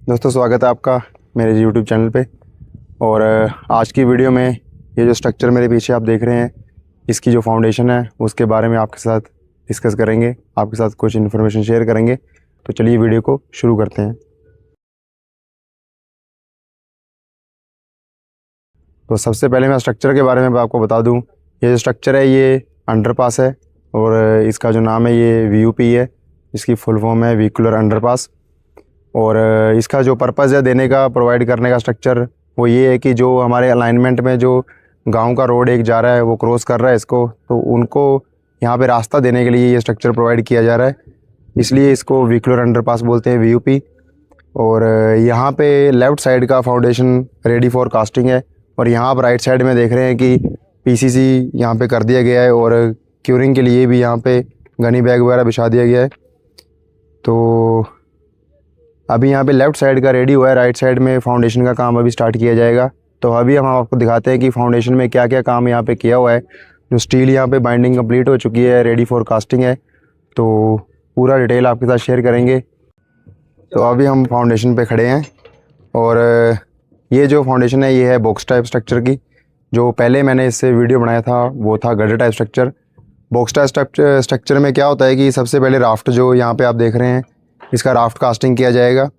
दोस्तों, स्वागत है आपका मेरे यूट्यूब चैनल पे। और आज की वीडियो में ये जो स्ट्रक्चर मेरे पीछे आप देख रहे हैं, इसकी जो फाउंडेशन है उसके बारे में आपके साथ डिस्कस करेंगे, आपके साथ कुछ इन्फॉर्मेशन शेयर करेंगे। तो चलिए वीडियो को शुरू करते हैं। तो सबसे पहले मैं स्ट्रक्चर के बारे में आपको बता दूँ। ये जो स्ट्रक्चर है ये अंडरपास है और इसका जो नाम है ये VUP है। इसकी फुल फॉर्म है व्हीकुलर अंडरपास। और इसका जो पर्पज़ है देने का, प्रोवाइड करने का स्ट्रक्चर, वो ये है कि जो हमारे अलाइनमेंट में जो गांव का रोड एक जा रहा है, वो क्रॉस कर रहा है इसको, तो उनको यहाँ पे रास्ता देने के लिए ये स्ट्रक्चर प्रोवाइड किया जा रहा है। इसलिए इसको व्हीकुलर अंडरपास बोलते हैं, VUP। और यहाँ पे लेफ़्ट साइड का फाउंडेशन रेडी फॉर कास्टिंग है। और यहाँ आप राइट साइड में देख रहे हैं कि PCC यहाँ पे कर दिया गया है और क्यूरिंग के लिए भी यहाँ पे गनी बैग वगैरह बिछा दिया गया है। तो अभी यहाँ पे लेफ़्ट साइड का रेडी हुआ है, राइट साइड में फाउंडेशन का काम अभी स्टार्ट किया जाएगा। तो अभी हम आपको दिखाते हैं कि फाउंडेशन में क्या क्या काम यहाँ पे किया हुआ है। जो स्टील यहाँ पे बाइंडिंग कंप्लीट हो चुकी है, रेडी फॉर कास्टिंग है। तो पूरा डिटेल आपके साथ शेयर करेंगे। तो अभी हम फाउंडेशन पे खड़े हैं और ये जो फाउंडेशन है ये है बॉक्स टाइप स्ट्रक्चर की। जो पहले मैंने इससे वीडियो बनाया था वो था gutter type structure. Box type structure में क्या होता है कि सबसे पहले राफ्ट जो यहाँ पे आप देख रहे हैं, इसका राफ्ट कास्टिंग किया जाएगा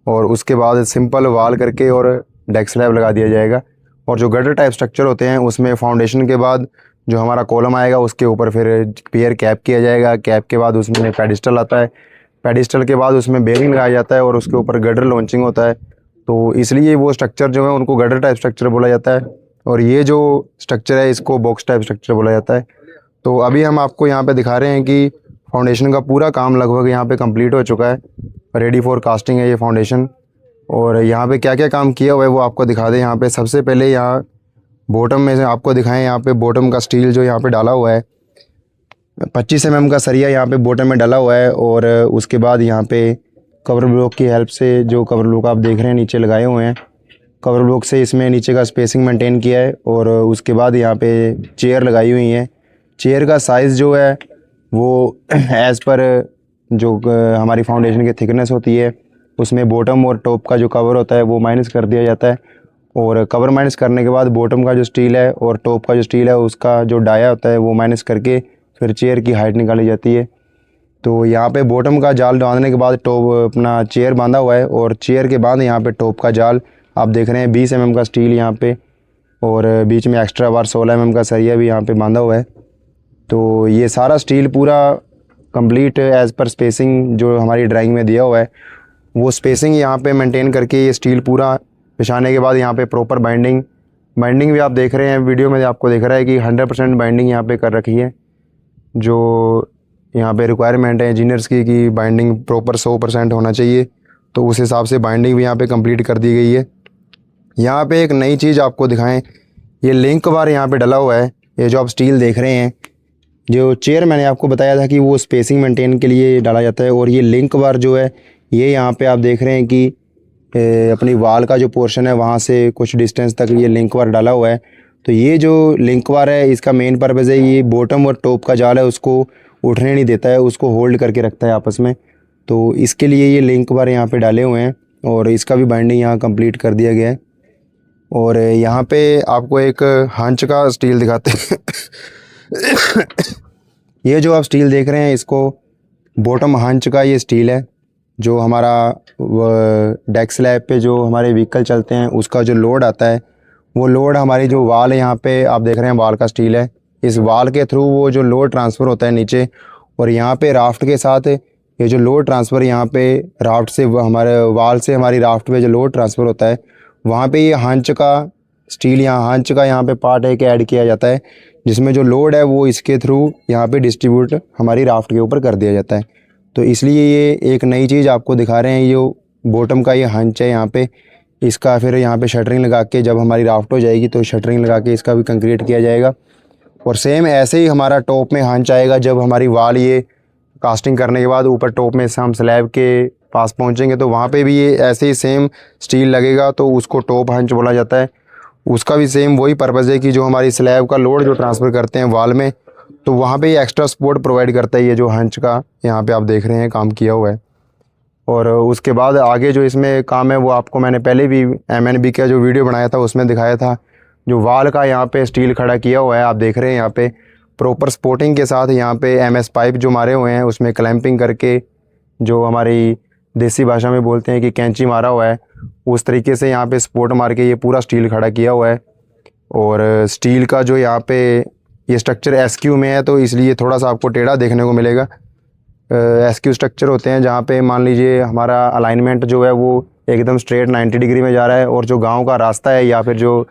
और उसके बाद सिंपल वाल करके और डेक स्लैब लगा दिया जाएगा। और जो गटर टाइप स्ट्रक्चर होते हैं उसमें फाउंडेशन के बाद जो हमारा कॉलम आएगा उसके ऊपर फिर पियर कैप किया जाएगा। कैप के बाद उसमें पेडिस्टल आता है, पेडिस्टल के बाद उसमें बेरिंग लगाया जाता है और उसके ऊपर गटर लॉन्चिंग होता है। तो इसलिए वो स्ट्रक्चर जो है उनको गटर टाइप स्ट्रक्चर बोला जाता है। और ये जो स्ट्रक्चर है इसको बॉक्स टाइप स्ट्रक्चर बोला जाता है। तो अभी हम आपको यहाँ पे दिखा रहे हैं कि फाउंडेशन का पूरा काम लगभग यहाँ पे कंप्लीट हो चुका है, रेडी फॉर कास्टिंग है ये फाउंडेशन। और यहाँ पे क्या क्या काम किया हुआ है वो आपको दिखा दें। यहाँ पे सबसे पहले यहाँ बॉटम में से आपको दिखाएं, यहाँ पे बॉटम का स्टील जो यहाँ पे डाला हुआ है, 25 mm का सरिया यहाँ पे बॉटम में डाला हुआ है। और उसके बाद यहाँ पे कवर ब्लॉक की हेल्प से, जो कवर ब्लॉक आप देख रहे हैं नीचे लगाए हुए हैं, कवर ब्लॉक से इसमें नीचे का स्पेसिंग मेंटेन किया है। और उसके बाद यहाँ पे चेयर लगाई हुई है। चेयर का साइज़ जो है वो एज़ पर जो हमारी फाउंडेशन की थिकनेस होती है उसमें बॉटम और टॉप का जो कवर होता है वो माइनस कर दिया जाता है। और कवर माइनस करने के बाद बॉटम का जो स्टील है और टॉप का जो स्टील है उसका जो डाया होता है वो माइनस करके फिर चेयर की हाइट निकाली जाती है। तो यहाँ पे बॉटम का जाल बांधने के बाद टॉप अपना चेयर बांधा हुआ है और चेयर के बाद यहाँ पे टॉप का जाल आप देख रहे हैं 20 mm का स्टील यहाँ पे, और बीच में एक्स्ट्रा बार 16 mm का सरिया भी यहाँ पे बांधा हुआ है। तो ये सारा स्टील पूरा कंप्लीट एज़ पर स्पेसिंग जो हमारी ड्राइंग में दिया हुआ है वो स्पेसिंग यहाँ पे मेंटेन करके ये स्टील पूरा बिछाने के बाद यहाँ पे प्रॉपर बाइंडिंग भी आप देख रहे हैं वीडियो में, आपको दिख रहा है कि 100% बाइंडिंग यहाँ पे कर रखी है। जो यहाँ पे रिक्वायरमेंट है इंजीनियर्स की कि बाइंडिंग प्रॉपर 100% होना चाहिए, तो उस हिसाब से बाइंडिंग भी यहाँ पे कंप्लीट कर दी गई है। यहाँ पे एक नई चीज़ आपको दिखाएं, ये लिंक बार यहाँ पे डला हुआ है। ये जो आप स्टील देख रहे हैं, जो चेयर मैंने आपको बताया था कि वो स्पेसिंग मेंटेन के लिए डाला जाता है, और ये लिंक बार जो है ये यहाँ पे आप देख रहे हैं कि अपनी वाल का जो पोर्शन है वहाँ से कुछ डिस्टेंस तक ये लिंक बार डाला हुआ है। तो ये जो लिंक बार है इसका मेन पर्पज़ है ये बॉटम और टॉप का जाल है उसको उठने नहीं देता है, उसको होल्ड करके रखता है आपस में। तो इसके लिए ये लिंक बार यहाँ पे डाले हुए हैं और इसका भी बाइंडिंग यहाँ कंप्लीट कर दिया गया है। और यहाँ पे आपको एक हंच का स्टील दिखाते हैं। ये जो आप स्टील देख रहे हैं इसको बॉटम हंच का ये स्टील है। जो हमारा डेक स्लैब पे जो हमारे व्हीकल चलते हैं उसका जो लोड आता है वो लोड हमारी जो वाल है यहाँ पे आप देख रहे हैं वाल का स्टील है। इस वाल के थ्रू वो जो लोड ट्रांसफ़र होता है नीचे, और यहाँ पे राफ्ट के साथ ये जो लोड ट्रांसफ़र यहाँ पे राफ्ट से हमारे वाल से हमारी राफ्ट पे जो लोड ट्रांसफ़र होता है वहाँ पे ये हंच का स्टील, यहाँ हंच का यहाँ पे पार्ट है कि ऐड किया जाता है, जिसमें जो लोड है वो इसके थ्रू यहाँ पे डिस्ट्रीब्यूट हमारी राफ्ट के ऊपर कर दिया जाता है। तो इसलिए ये एक नई चीज़ आपको दिखा रहे हैं। ये बॉटम का ये हंच है यहाँ पे, इसका फिर यहाँ पे शटरिंग लगा के जब हमारी राफ्ट हो जाएगी तो शटरिंग लगा के इसका भी कंक्रीट किया जाएगा। और सेम ऐसे ही हमारा टॉप में हंच आएगा जब हमारी वाल ये कास्टिंग करने के बाद ऊपर टॉप में से हम स्लैब के पास पहुँचेंगे तो वहाँ पे भी ये ऐसे ही सेम स्टील लगेगा, तो उसको टॉप हंच बोला जाता है। उसका भी सेम वही पर्पज़ है कि जो हमारी स्लैब का लोड जो ट्रांसफ़र करते हैं वाल में, तो वहाँ पे ये एक्स्ट्रा सपोर्ट प्रोवाइड करता है। ये जो हंच का यहाँ पे आप देख रहे हैं काम किया हुआ है। और उसके बाद आगे जो इसमें काम है वो आपको मैंने पहले भी MNB का जो वीडियो बनाया था उसमें दिखाया था। जो वाल का यहाँ पे स्टील खड़ा किया हुआ है आप देख रहे हैं, यहाँ पे प्रॉपर सपोर्टिंग के साथ यहाँ पे MS पाइप जो मारे हुए हैं उसमें क्लैंपिंग करके, जो हमारी देसी भाषा में बोलते हैं कि कैंची मारा हुआ है, उस तरीके से यहाँ पे सपोर्ट मार के ये पूरा स्टील खड़ा किया हुआ है। और स्टील का जो यहाँ पे ये स्ट्रक्चर SQ में है तो इसलिए थोड़ा सा आपको टेढ़ा देखने को मिलेगा। SQ स्ट्रक्चर होते हैं जहाँ पे मान लीजिए हमारा अलाइनमेंट जो है वो एकदम स्ट्रेट 90 डिग्री में जा रहा है, और जो गांव का रास्ता है या फिर जो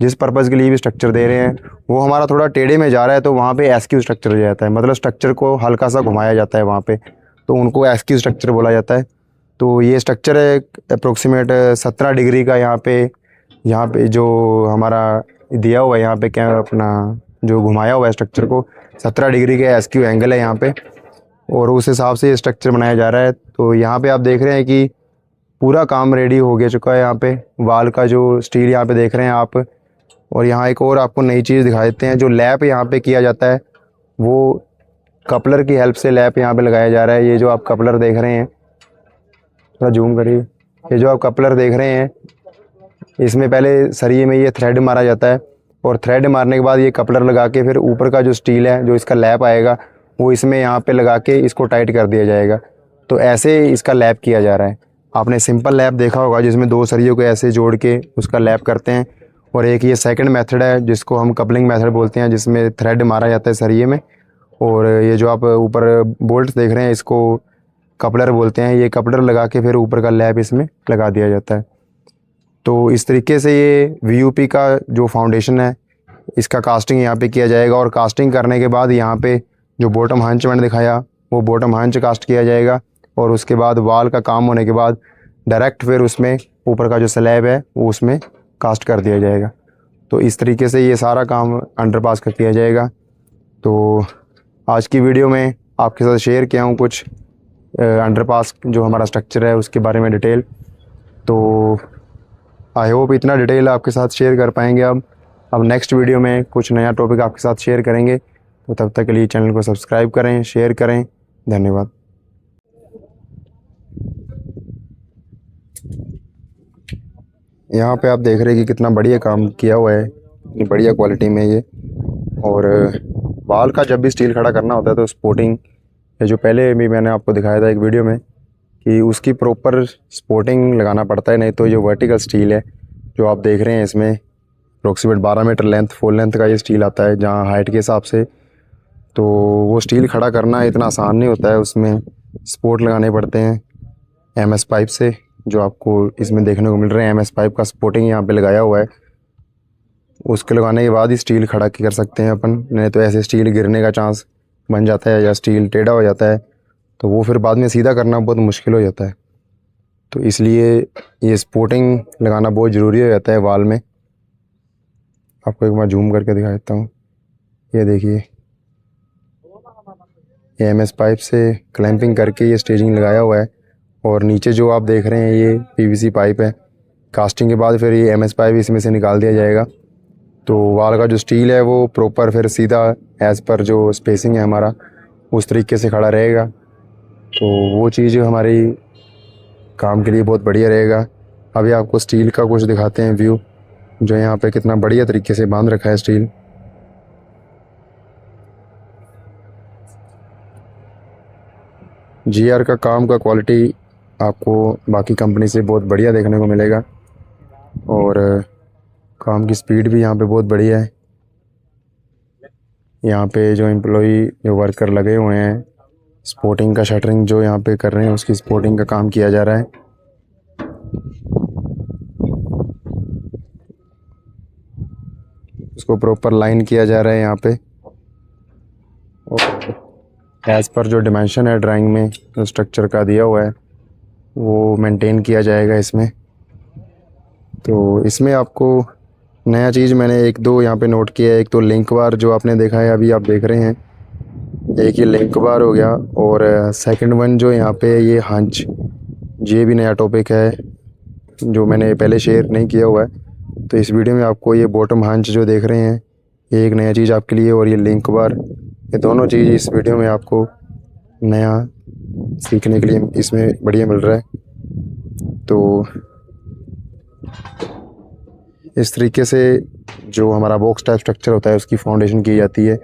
जिस पर्पज़ के लिए भी स्ट्रक्चर दे रहे हैं वो हमारा थोड़ा टेढ़े में जा रहा है, तो वहाँ पे SQ स्ट्रक्चर हो जाता है। मतलब स्ट्रक्चर को हल्का सा घुमाया जाता है वहाँ पे, तो उनको SQ स्ट्रक्चर बोला जाता है। तो ये स्ट्रक्चर है अप्रोक्सीमेट 17 डिग्री का। यहाँ पे जो हमारा दिया हुआ है यहाँ पे क्या अपना जो घुमाया हुआ है स्ट्रक्चर को 17 डिग्री के SQ एंगल है यहाँ पे, और उस हिसाब से ये स्ट्रक्चर बनाया जा रहा है। तो यहाँ पे आप देख रहे हैं कि पूरा काम रेडी हो गया चुका है। यहाँ पे वाल का जो स्टील यहाँ पे देख रहे हैं आप। और यहाँ एक और आपको नई चीज़ दिखा देते हैं, जो लैप यहाँ पे किया जाता है वो कपलर की हेल्प से लैप यहाँ पे लगाया जा रहा है। ये जो आप कपलर देख रहे हैं, थोड़ा जूम करिए, ये जो आप कपलर देख रहे हैं इसमें पहले सरिये में ये थ्रेड मारा जाता है, और थ्रेड मारने के बाद ये कपलर लगा के फिर ऊपर का जो स्टील है जो इसका लैप आएगा वो इसमें यहाँ पे लगा के इसको टाइट कर दिया जाएगा। तो ऐसे इसका लैप किया जा रहा है। आपने सिंपल लैप देखा होगा जिसमें दो सरियों को ऐसे जोड़ के उसका लैप करते हैं, और एक ये सेकंड मेथड है जिसको हम कपलिंग मेथड बोलते हैं, जिसमें थ्रेड मारा जाता है सरिये में, और ये जो आप ऊपर बोल्ट देख रहे हैं इसको कपलर बोलते हैं। ये कपलर लगा के फिर ऊपर का लैप इसमें लगा दिया जाता है। तो इस तरीके से ये VUP का जो फाउंडेशन है इसका कास्टिंग यहाँ पे किया जाएगा, और कास्टिंग करने के बाद यहाँ पे जो बॉटम हंच मैंने दिखाया वो बॉटम हंच कास्ट किया जाएगा, और उसके बाद वाल का काम होने के बाद डायरेक्ट फिर उसमें ऊपर का जो स्लैब है वो उसमें कास्ट कर दिया जाएगा। तो इस तरीके से ये सारा काम अंडरपास का किया जाएगा। तो आज की वीडियो में आपके साथ शेयर किया हूँ कुछ अंडरपास जो हमारा स्ट्रक्चर है उसके बारे में डिटेल। तो आई होप इतना डिटेल आपके साथ शेयर कर पाएंगे। अब नेक्स्ट वीडियो में कुछ नया टॉपिक आपके साथ शेयर करेंगे। तो तब तक के लिए चैनल को सब्सक्राइब करें, शेयर करें। धन्यवाद। यहाँ पे आप देख रहे हैं कि कितना बढ़िया काम किया हुआ है, इतनी बढ़िया क्वालिटी में ये। और वाल का जब भी स्टील खड़ा करना होता है तो स्पोर्टिंग, ये जो पहले भी मैंने आपको दिखाया था एक वीडियो में, कि उसकी प्रॉपर स्पोर्टिंग लगाना पड़ता है, नहीं तो ये वर्टिकल स्टील है जो आप देख रहे हैं इसमें approximate 12 metre length full length का ये स्टील आता है जहाँ हाइट के हिसाब से। तो वो स्टील खड़ा करना इतना आसान नहीं होता है, उसमें सपोर्ट लगाने पड़ते हैं MS पाइप से, जो आपको इसमें देखने को मिल रहे हैं। MS पाइप का सपोर्टिंग यहाँ पे लगाया हुआ है, उसके लगाने के बाद ही स्टील खड़ा कर सकते हैं अपन, नहीं तो ऐसे स्टील गिरने का चांस बन जाता है या स्टील टेढ़ा हो जाता है, तो वो फिर बाद में सीधा करना बहुत मुश्किल हो जाता है। तो इसलिए ये सपोर्टिंग लगाना बहुत ज़रूरी हो जाता है वाल में। आपको एक बार जूम करके दिखा देता हूँ। ये देखिए, ये MS पाइप से क्लैंपिंग करके ये स्टेजिंग लगाया हुआ है, और नीचे जो आप देख रहे हैं ये PVC पाइप है। कास्टिंग के बाद फिर ये MS पाइप इसमें से निकाल दिया जाएगा, तो वाल का जो स्टील है वो प्रॉपर फिर सीधा एज़ पर जो स्पेसिंग है हमारा उस तरीके से खड़ा रहेगा। तो वो चीज़ हमारी काम के लिए बहुत बढ़िया रहेगा। अभी आपको स्टील का कुछ दिखाते हैं व्यू, जो यहाँ पे कितना बढ़िया तरीके से बांध रखा है स्टील। GR का काम का क्वालिटी आपको बाकी कंपनी से बहुत बढ़िया देखने को मिलेगा, और काम की स्पीड भी यहाँ पे बहुत बढ़िया है। यहाँ पे जो एम्प्लॉई जो वर्कर लगे हुए हैं, स्पोर्टिंग का शटरिंग जो यहाँ पे कर रहे हैं उसकी स्पोर्टिंग का काम किया जा रहा है। उसको प्रॉपर लाइन किया जा रहा है यहाँ पे, और एज़ पर जो डिमेंशन है ड्राइंग में जो स्ट्रक्चर का दिया हुआ है वो मेंटेन किया जाएगा इसमें। तो इसमें आपको नया चीज़ मैंने एक दो यहाँ पे नोट किया है। एक तो लिंक बार जो आपने देखा है अभी आप देख रहे हैं, एक ये लिंक बार हो गया, और सेकंड वन जो यहाँ पे ये हंच, ये भी नया टॉपिक है जो मैंने पहले शेयर नहीं किया हुआ है। तो इस वीडियो में आपको ये बॉटम हंच जो देख रहे हैं ये एक नया चीज़ आपके लिए, और ये लिंक बार, ये दोनों चीज़ इस वीडियो में आपको नया सीखने के लिए इसमें बढ़िया मिल रहा है। तो इस तरीके से जो हमारा बॉक्स टाइप स्ट्रक्चर होता है उसकी फाउंडेशन की जाती है।